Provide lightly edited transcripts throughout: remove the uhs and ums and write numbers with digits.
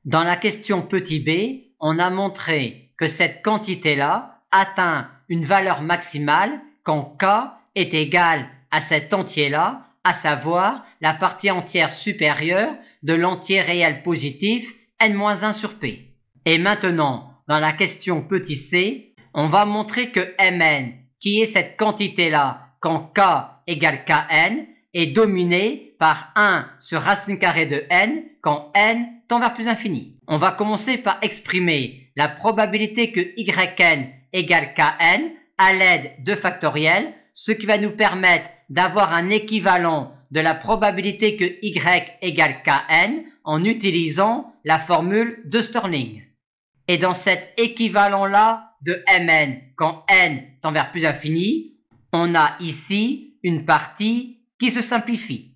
Dans la question petit b, on a montré que cette quantité-là atteint une valeur maximale quand k est égal à cet entier-là, à savoir la partie entière supérieure de l'entier réel positif n-1 sur p. Et maintenant, dans la question petit c, on va montrer que mn, qui est cette quantité-là quand k égale kn, est dominé par 1 sur racine carrée de n quand n tend vers plus infini. On va commencer par exprimer la probabilité que yn égale kn à l'aide de factoriel, ce qui va nous permettre d'avoir un équivalent de la probabilité que y égale kn en utilisant la formule de Stirling. Et dans cet équivalent-là de mn quand n tend vers plus infini, on a ici une partie qui se simplifie.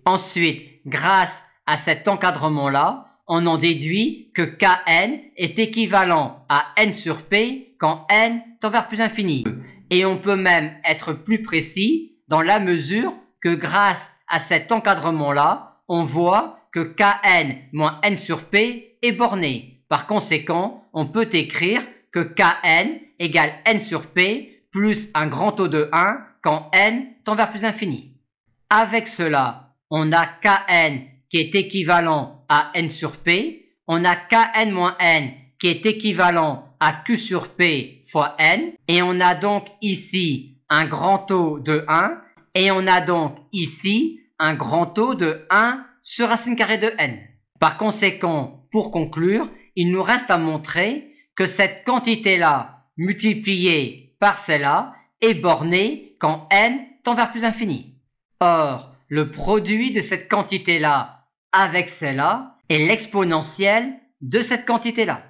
Ensuite, grâce à cet encadrement-là, on en déduit que kn est équivalent à n sur p quand n tend vers plus infini. Et on peut même être plus précis dans la mesure que grâce à cet encadrement-là, on voit que kn moins n sur p est borné. Par conséquent, on peut écrire que kn égale n sur p plus un grand O de 1 quand n tend vers plus infini. Avec cela, on a kn qui est équivalent à n sur p, on a kn moins n qui est équivalent à q sur p fois n, et on a donc ici un grand O de 1, et on a donc ici un grand O de 1 sur racine carrée de n. Par conséquent, pour conclure, il nous reste à montrer que cette quantité-là, multipliée par celle-là, est bornée quand n tend vers plus infini. Or, le produit de cette quantité-là avec celle-là est l'exponentielle de cette quantité-là.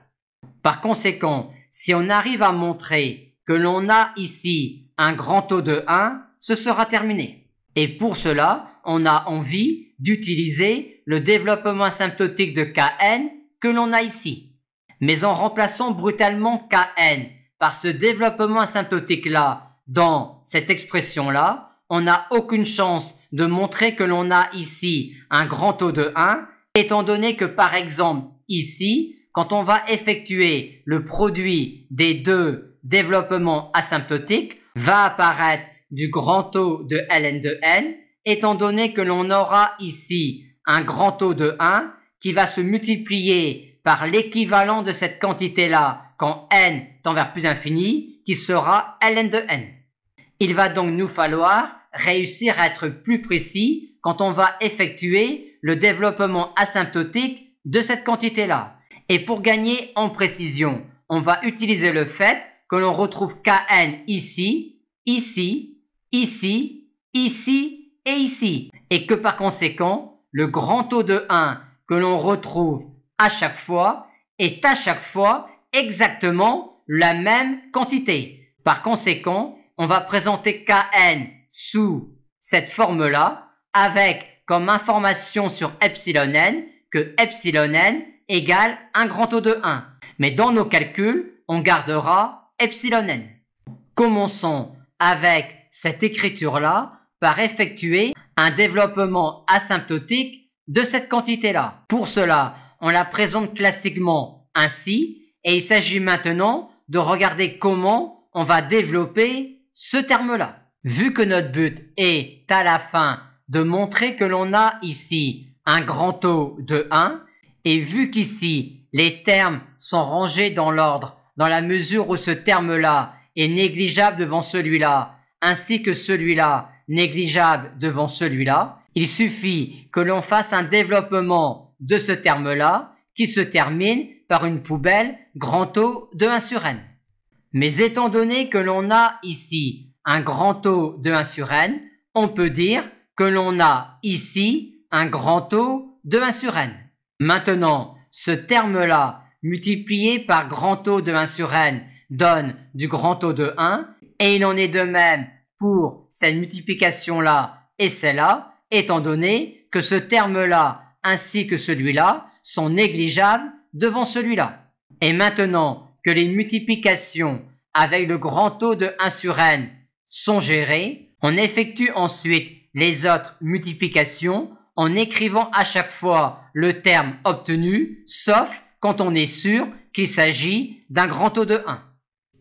Par conséquent, si on arrive à montrer que l'on a ici un grand O de 1, ce sera terminé. Et pour cela, on a envie d'utiliser le développement asymptotique de Kn que l'on a ici. Mais en remplaçant brutalement Kn par ce développement asymptotique-là dans cette expression-là, on n'a aucune chance de montrer que l'on a ici un grand O de 1, étant donné que par exemple ici, quand on va effectuer le produit des deux développements asymptotiques, va apparaître du grand O de ln de n, étant donné que l'on aura ici un grand O de 1 qui va se multiplier par l'équivalent de cette quantité-là quand n tend vers plus infini, qui sera ln de n. Il va donc nous falloir réussir à être plus précis quand on va effectuer le développement asymptotique de cette quantité-là. Et pour gagner en précision, on va utiliser le fait que l'on retrouve Kn ici, ici, ici, ici et ici. Et que par conséquent, le grand O de 1 que l'on retrouve à chaque fois est à chaque fois exactement la même quantité. Par conséquent, on va présenter Kn sous cette forme-là avec comme information sur epsilon n que epsilon n égale un grand O de 1. Mais dans nos calculs, on gardera epsilon n. Commençons avec cette écriture-là par effectuer un développement asymptotique de cette quantité-là. Pour cela, on la présente classiquement ainsi et il s'agit maintenant de regarder comment on va développer ce terme-là. Vu que notre but est à la fin de montrer que l'on a ici un grand O de 1 et vu qu'ici les termes sont rangés dans l'ordre dans la mesure où ce terme-là est négligeable devant celui-là ainsi que celui-là négligeable devant celui-là, il suffit que l'on fasse un développement de ce terme-là qui se termine par une poubelle grand O de 1 sur n. Mais étant donné que l'on a ici un grand O de 1 sur n, on peut dire que l'on a ici un grand O de 1 sur n. Maintenant, ce terme-là multiplié par grand O de 1 sur n donne du grand O de 1 et il en est de même pour cette multiplication-là et celle-là, étant donné que ce terme-là ainsi que celui-là sont négligeables devant celui-là. Et maintenant que les multiplications avec le grand O de 1 sur n sont gérées, on effectue ensuite les autres multiplications en écrivant à chaque fois le terme obtenu, sauf quand on est sûr qu'il s'agit d'un grand taux de 1.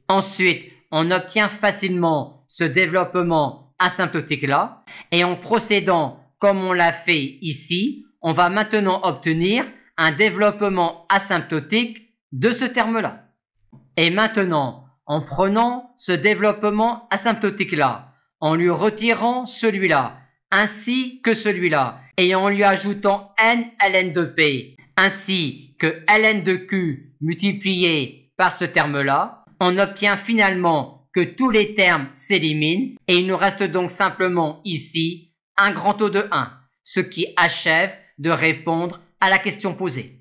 Ensuite, on obtient facilement ce développement asymptotique-là, et en procédant comme on l'a fait ici, on va maintenant obtenir un développement asymptotique de ce terme-là. Et maintenant, en prenant ce développement asymptotique-là, en lui retirant celui-là, ainsi que celui-là, et en lui ajoutant n ln de p, ainsi que ln de q multiplié par ce terme-là, on obtient finalement que tous les termes s'éliminent et il nous reste donc simplement ici un grand taux de 1, ce qui achève de répondre à la question posée.